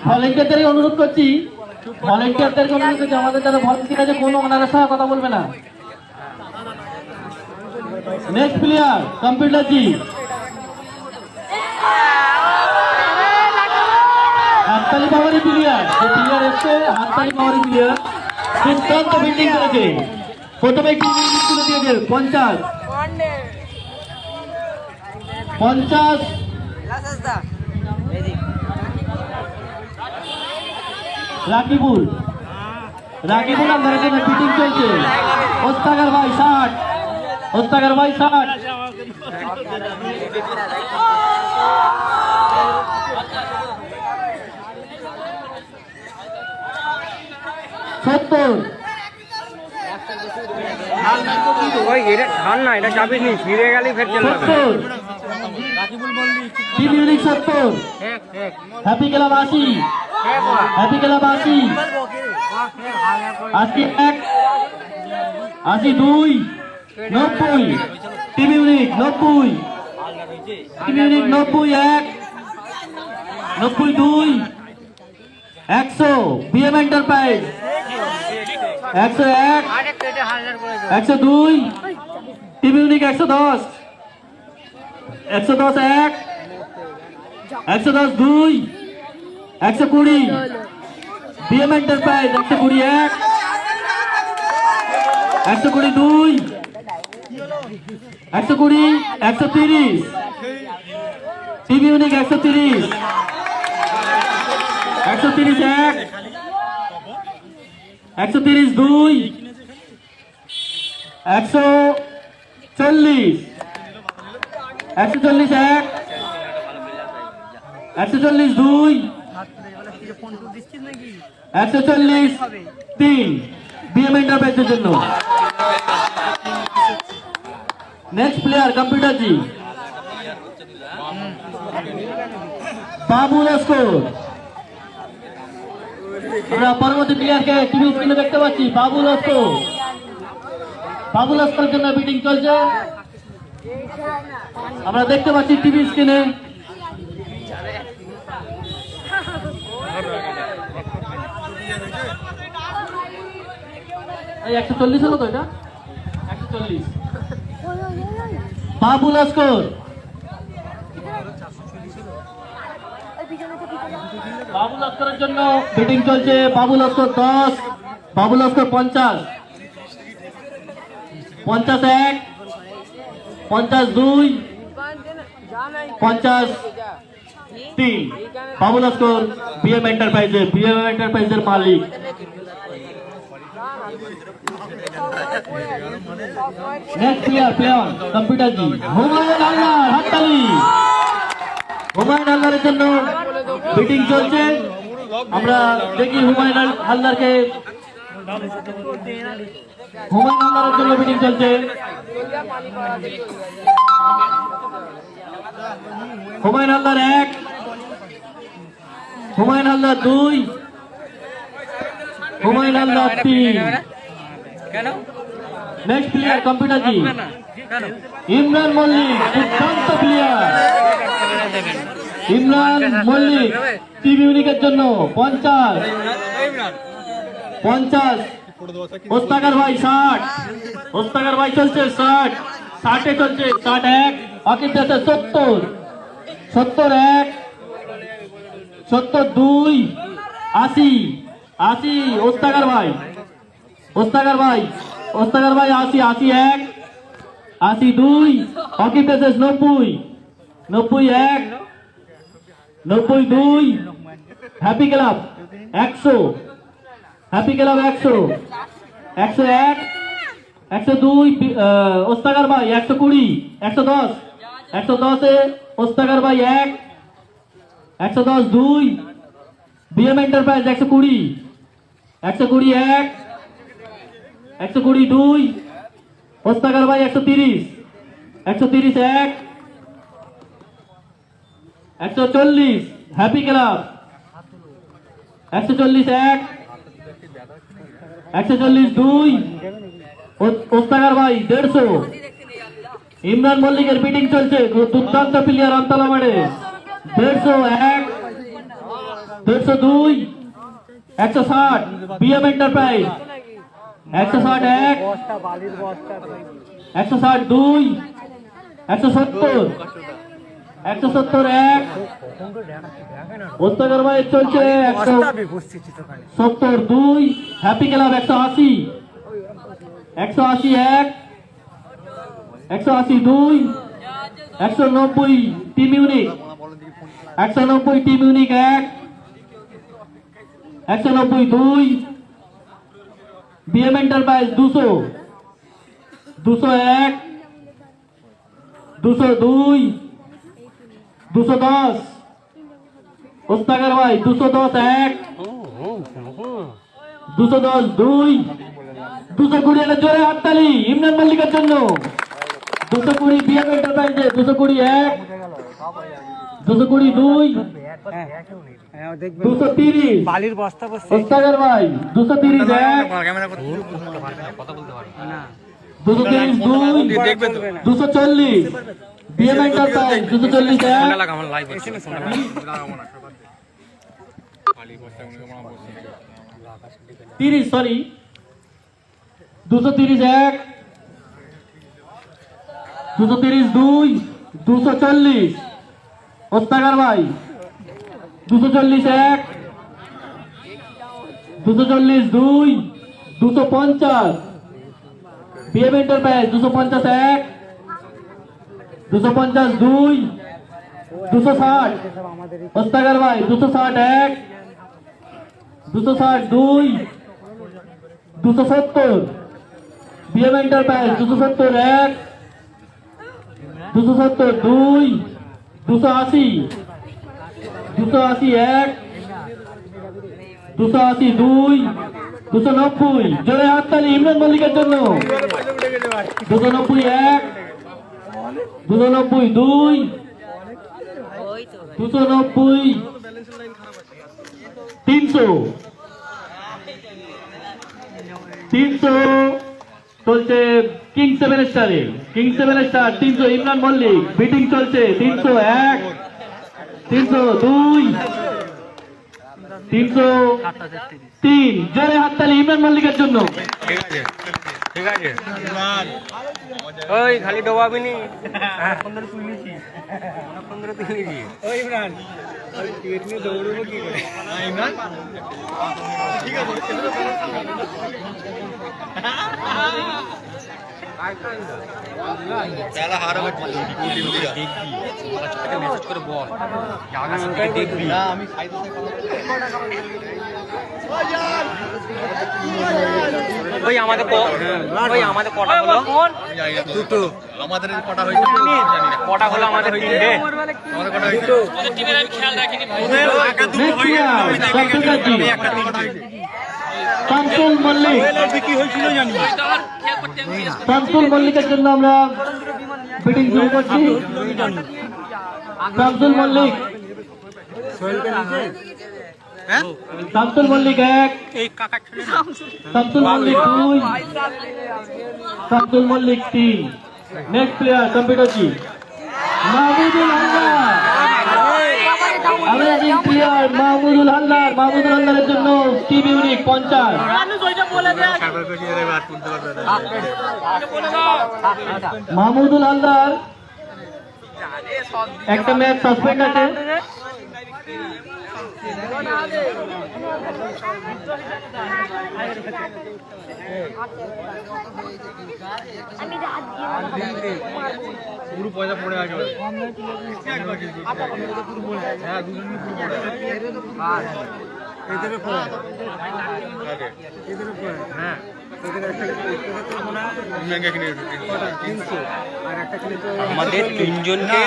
ভলেন্টিয়ারদের অনুরোধ করছি, আমাদের যারা ভলেন্টিয়ার আছে কোনো ওনাদের সঙ্গে কথা বলবে না। নেক্সট প্লেয়ার কম্পিউটার জি, হাততালি পাওয়ারই প্লেয়ার, যে প্লেয়ার এসছে হাততালি পাওয়ারই প্লেয়ার, দুর্দান্ত ফিল্ডিং করেছে। প্রথমে একটি তুলে দিয়েছে 50 রাকিবুল আমাদের ফিটিং চলছে। ওস্তাগার ভাই 60, ওস্তাগার ভাই 60, happy club 80, happy club 80, 82, 90, team unique 90, team unique 91, 92, 100, BM enterprise 101, 102, team unique 110, 110 1, 110 2, 120, BM enterprise 120 1, 120 2, 120, 130, team unique 130, 130 1, 130 2, 140, 140 1, 140 2, 140 3, BM এন্টারপ্রাইজের জন্য। নেক্সট প্লেয়ার কম্পিউটার জি, বাবু লস্কর। আমরা পরবর্তী প্লেয়ারকে টিভি স্ক্রিনে দেখতে পাচ্ছি, বাবু লস্কর। বাবু লস্করের জন্য মিটিং চলছে, আমরা দেখতে পাচ্ছি টিভি স্ক্রিনে। এই 140 হলো তো, এটা 140। বাবু লস্কর, বাবু লস্করের জন্য মিটিং চলছে। বাবু লস্কর 10, বাবু লস্কর 50, 51, 52, 53, বাবু লস্কর বিএম এন্টারপ্রাইজের মালিক। নেক্সট প্লেয়ার কম্পিউটার জি, হুমায়ুন হালদার। হাততালি হুমায়ুন হালদারের জন্য মিটিং চলছে। আমরা দেখি হুমায়ুন হালদারের জন্য মিটিং চলছে। Humayun Haldar 1, Humayun Haldar 2, Humayun Haldar 3। Next player computer ji, Imran Mallick. দুর্দান্ত প্লেয়ার ইমরান মল্লিক, টিম ইউনিকের জন্য 50, ওস্তাগার ভাই 60, ওস্তাগার ভাই চলছে 60, 60 চলছে 61, অকিব যাচ্ছে 70, 71, 72, 80, 80, ওস্তাগার ভাই 80, 81, 82, অকিব যাচ্ছে 90, 91, 92, হ্যাপি ক্লাব 100, হ্যাপি ক্লাব 100, 101, 102, ওস্তাগার ভাই 120, 110, 110 ওস্তাগার ভাই 1, 110 2, বিএম এন্টারপ্রাইজ 120, 120 1, 120 2, ওস্তাগার ভাই 130, 130 1, 140, হ্যাপি ক্লাব 140 1, 140 2, ওস্তাগার ভাই 150। ইমরান মল্লিকের বিটিং চলছে, দুর্দান্ত প্লেয়ার আমতলা মাঠে। 150 150 160 বিএম এন্টারপ্রাইজ 160 160 170 170 ওস্তাগার ভাই চলছে 170 happy club 180 180 180 190 team unique 190 team unique 190 BM enterprise 200 201 202 210 Ostagar ভাই 210 210 220 জোরে হাততালি ইমরান মল্লিকের জন্য। 220 বিএম এন্টারপ্রাইজে 220 220 230 বালির বস্তা ওস্তাগার ভাই 230 230 240 বিএম এন্টারপ্রাইজ 240 সরি 230 232 240 ওস্তাগার ভাই 240 240 250 বিএম এন্টারপ্রাইজ 250 250 260 ওস্তাগার ভাই 260 260 270 বিএম এন্টারপ্রাইজ 270 270 280 280 290 জোরে হাততালি ইমরান মল্লিকের জন্য। 290 290 300 চলছে কিং 7 স্টারে। King 7 star 300 Imran Mallick batting চলছে 301 302 303 জোরে হাততালি ইমরান মল্লিকের জন্য। ঠিক আছে ওই খালি ডোবাবি নি 15 তুলেছি 15 তুলেছি ওই ইমরান পেট নিয়ে দৌড়বো কি করে ইমরান ঠিক আছে पहला हारा मेसेज করে বল আগামী দেখবি না আমি ওই আমাদের কটা হলো দুটো আমাদের কটা হয়েছে কটা হলো আমাদের তিনটে আমাদের কটা হয়েছে ওদের টিমের আমি খেয়াল রাখিনি শামসুল মল্লিক কি হয়েছিল জানি শামসুল মল্লিকের জন্য আমরা ব্যাটিং শুরু করছি। শামসুল মল্লিক শামসুল মল্লিক 1 শামসুল মল্লিক 2 শামসুল মল্লিক 3 নেক্সট প্লেয়ার কম্পিউটারজি মাহমুদুল হালদার আমাদের প্লেয়ার মাহমুদুল হালদারের জন্য টিম ইউনিক 50 মাহমুদুল হালদার একটা ম্যাচ সাসপেন্ড আছে। পুরো পয়সা পড়ে আছে হ্যাঁ দুজনই পুরো পড়ে এদের উপর এদের উপর হ্যাঁ আমাদের তিনজনকে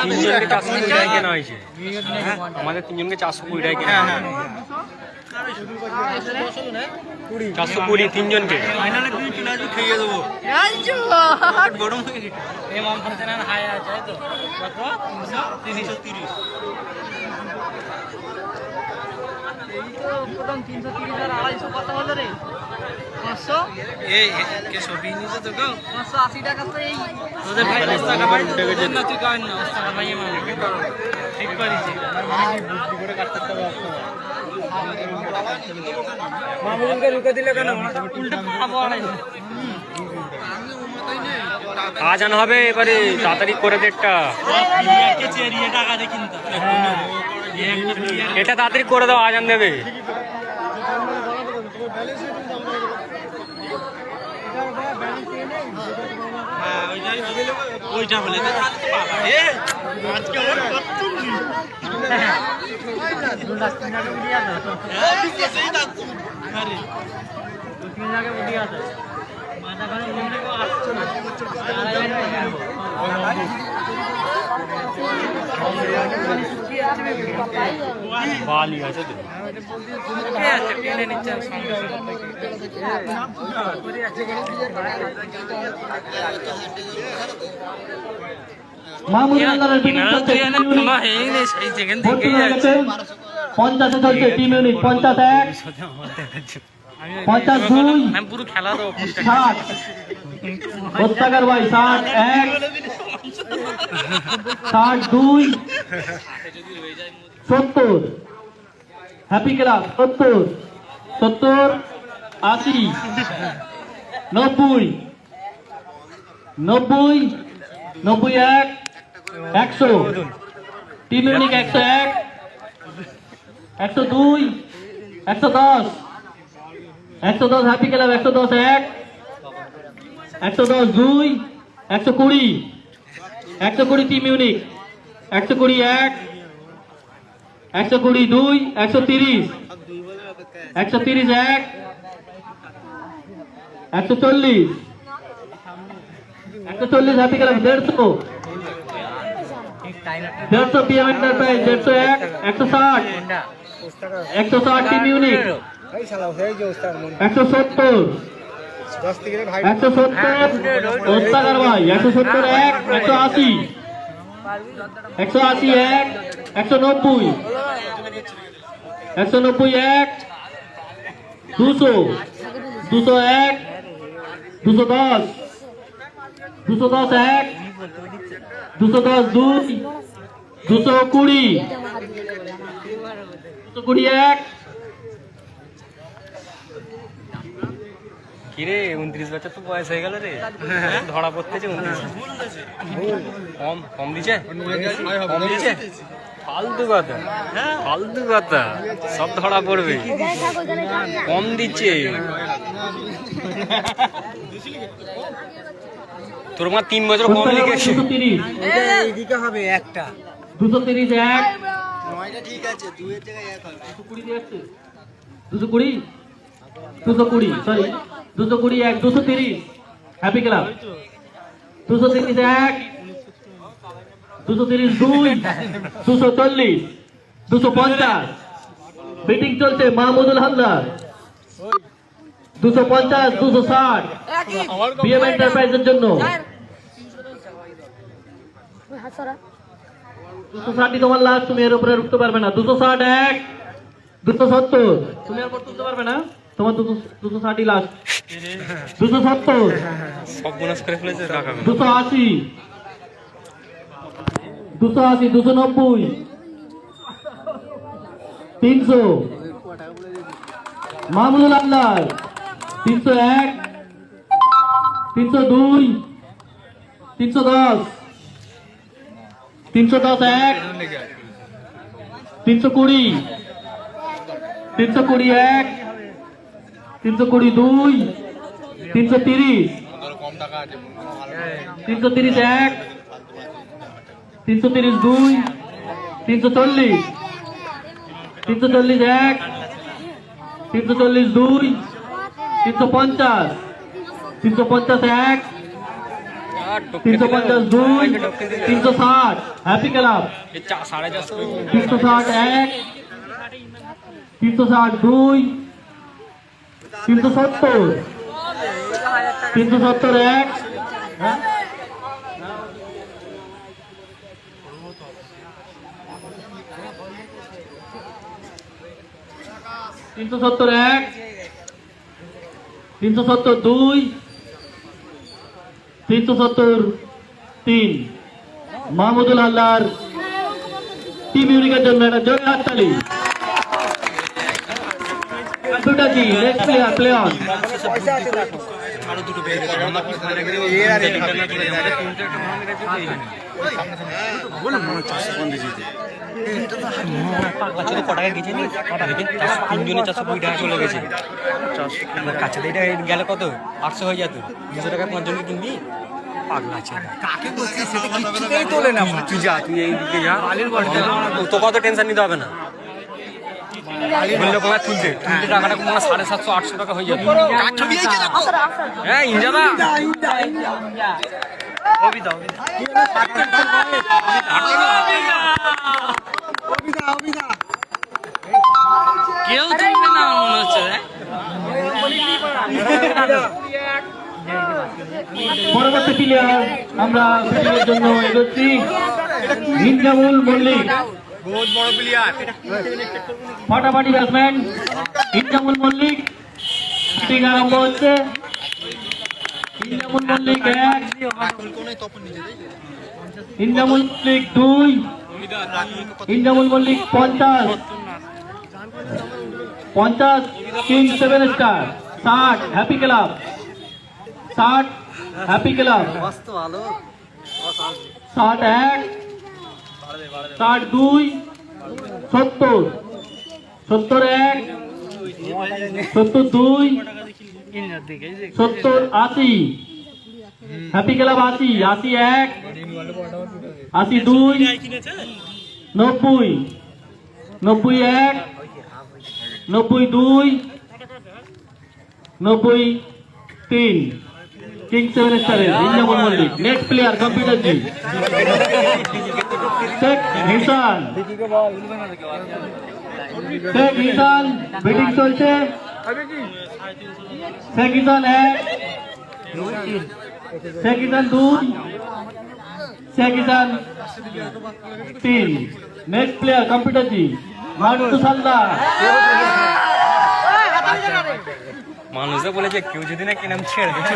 তিনজনকে 420 টাকা কেনা হয়েছে আমাদের তিনজনকে 420 টাকা কেনা 420 তিনজনকে ফাইনালে তুই চলে আসবি খেয়ে দেবো গরম হয়ে গেছে এই মাম ফাংশন হাই আছে তো কত 330 এই তো প্রথম 330 আর 250 কত হলো রে এই কে ছবি নিছে তো গো 580 টাকা তো এই তোদের ভাই 10 টাকা ভাই উঠে গেছে না তুই কই না 10 টাকা ভাই আমি ঠিক করেছি বুদ্ধি করে কাটতে হবে মামুনকে রুকে দিলে কেন উল্টো খাবো আর আজান হবে এবারে তাড়াতাড়ি করে দে একটা টাকা দে কিনতে এটা তাড়াতাড়ি করে দাও আজান দেবে ওইটা বলে আজকে আমার বালি আছে তো মাহমুদুল আল্লাহর বিটিং চলছে 50 চলছে টিম ইউনিট 51 52 আমি পুরো খেলা দাও 60 হত্যাকার ভাই 61 62 70 happy club 70 70 80 90 90 91 100 team unit 101 102 110 110 happy club 110 1 110 2 120 120 team unit 120 1 120 2 130 130 1 140 140 happy club 150 150 PM enterprise 101 160 160 team unit 170 170 Ostagar ভাই 170 1 180 180 1 190 190 1 200 201 210 210 1 210 2 220 220 1 কিরে 29 বছর তো বয়স হয়ে গেল রে ধরা পড়তেছে 29 কম কম দিছে কম দিছে ফালতু কথা সব ধরা পড়বে কম দিচ্ছে তোর মা 3 বছর কম লিখেছে 230 এদিকে হবে একটা 230 1 নয়টা ঠিক আছে 2 এর জায়গায় 1 হবে 220 দিয়ে আসছে 220 220 সরি 220 1 230 হ্যাপি ক্লাব 230 1 230 2 240 250 মিটিং চলছে মাহমুদুল হালদার 250 260 বিএম এন্টারপ্রাইজের জন্য 260 তোমার লাস্ট তুমি এর উপরে উঠতে পারবে না 260 1 270 তুমি আর তুলতে পারবে না তোমার 260 লাস্ট 270 সব বোনাস করে ফেলেছে টাকা 280 280 290 300 মাহমুদুল আল্লাহ 301 302 310 310 1 320 320 1 320 2 330 330 1 330 2 340 340 1 340 2 350 350 1 350 2 360 হ্যাপি ক্লাব 360 1 360 2 370 370 1 370 1 372 373 মাহমুদুল আল্লাহর টিম ইউনিকের জন্য একটা জোরে হাততালি। Computer G next player play on. চলে গেছে কাছে এটা গেলে কত 800 হয়ে যেত, 200 টাকা 5 জনকে কিনবি। পাগলা আছে কাকে বলছিস, সেটা কিছুতেই তোলে না। তুই যা, তুই এইদিকে যা, তো কত টেনশন নিতে হবে না। বললে কোথায় তুলতে টাকাটা কোনো 750 800 টাকা হয়ে যাবে। হ্যাঁ ইনজাদা কেউ তুলবে না মনে হচ্ছে। পরবর্তী প্লেয়ার আমরা ব্যাটিংয়ের জন্য এগোচ্ছি। ইনজামুল মল্লিক, বহুত বড় প্লেয়ার, ফাটাফাটি ব্যাটসম্যান ইনজামুল মল্লিক। ব্যাটিং আরম্ভ হচ্ছে। Inzamul Mallick 1, Inzamul Mallick 2, Inzamul Mallick 50 king 7 star 60 happy club 60 happy club 61 62 70 71 72 70 80 happy club 80 81 82 90 91 92 93 king 7 স্টারের Inzamul Mallick. Next player computer ji Sheikh Hisan. Sheikh Hisan batting চলছে। Sheikh Hisan 1, Sheikh Hisan 2, Sheikh Hisan 3। Next player computer ji Mantu Saldar. মানুষে বলেছে কেউ যদি না কিনাম ছেড়ে দেবে।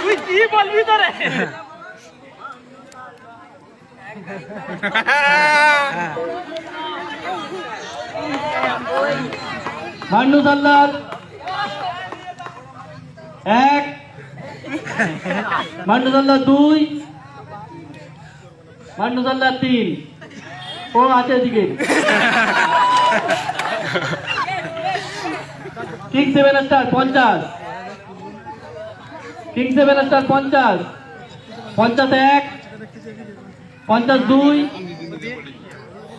তুই কি বলবি তোরে? মান্টু সালদার 1, মান্টু সালদার 2, মান্টু সালদার 3। ও আছে এদিকে। King 7 star 50, king 7 star 50 51 52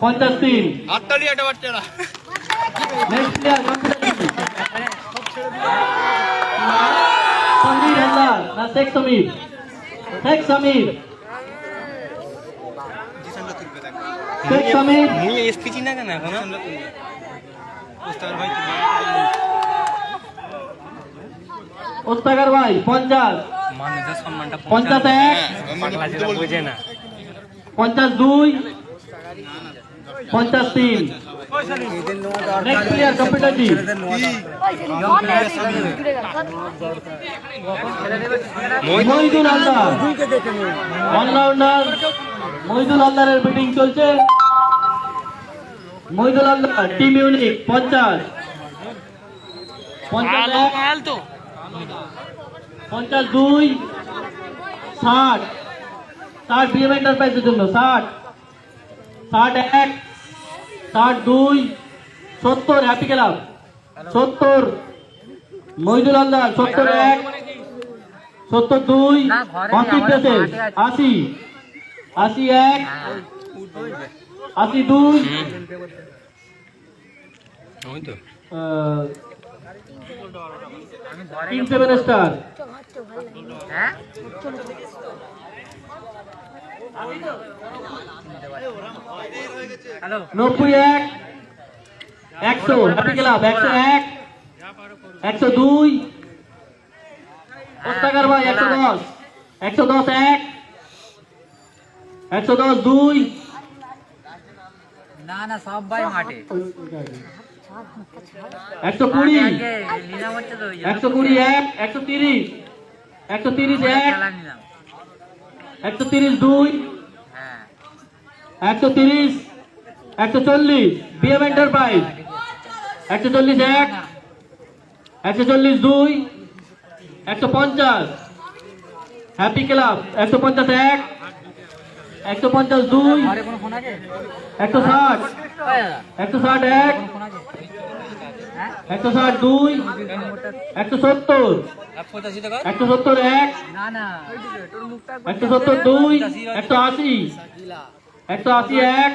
53। আটটালি একটা বাচ্চারা। নেক্সট প্লেয়ার সমীর হালদার না শেখ সমীর? শেখ সমীর, শেখ সমীর মুই এসপি চিনা কেন এখন? ওস্তাগার ভাই 50 মানুষের সম্মানটা 51 পাগলা যেটা বোঝে না। 52 53। Next player computer ji Mohidul Haldar allrounder. Mohidul হালদারের ব্যাটিং চলছে। Mohidul Haldar team unique 50 51 52 60 60 BM এন্টারপ্রাইজের জন্য 60 61 62 70 হ্যাপি ক্লাব 70 মহিদুল হালদার 71 72 অঙ্কিত দেশের 80 81 82 ওই তো king 7 star hello 91 100 happy club 101 102 ওস্তাগার ভাই 110 110 1 110 2 না না সব ভাই মাঠে 120 নিলাম হচ্ছে তো ওই 120 এক 130 130 এক খেলা নিলাম 130 দুই হ্যাঁ 130 140 বিএম এন্টারপ্রাইজ 140 এক 140 দুই 150 হ্যাপি ক্লাব 150 এক 150 দুই আরে কোনো ফোন আছে 160 160 এক ফোন আছে হ্যাঁ 160 দুই 170 170 এক না না তোর মুখটা 170 দুই 180 180 এক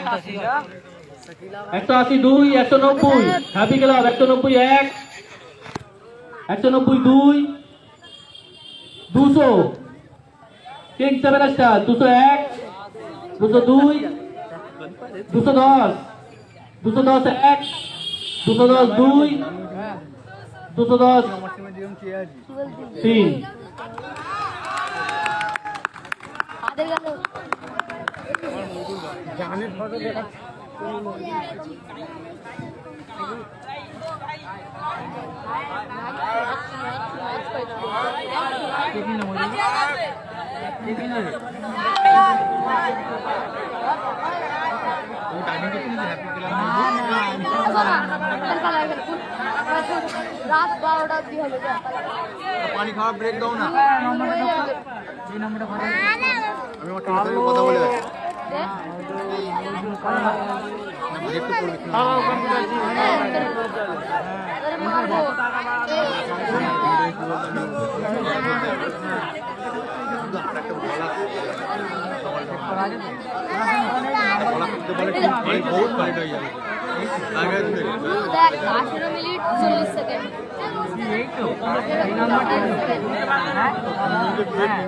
180 দুই 190 হ্যাপি ক্লাব 190 এক 190 দুই 200 কিং সেভেন স্টার 201 202 210 210 এক 210 দুই 210 তিন রাত 12টা অবধি হবে পানি খাওয়ার ব্রেক দাও না এই নম্বরটা কথা আমি আমার টিমের সঙ্গে কথা বলে আছি একটু করবে বহুত ফাইট হয়ে যাবে আগে দেখ 18 মিনিট 40 সেকেন্ড এই তো এই নম্বরটা হ্যাঁ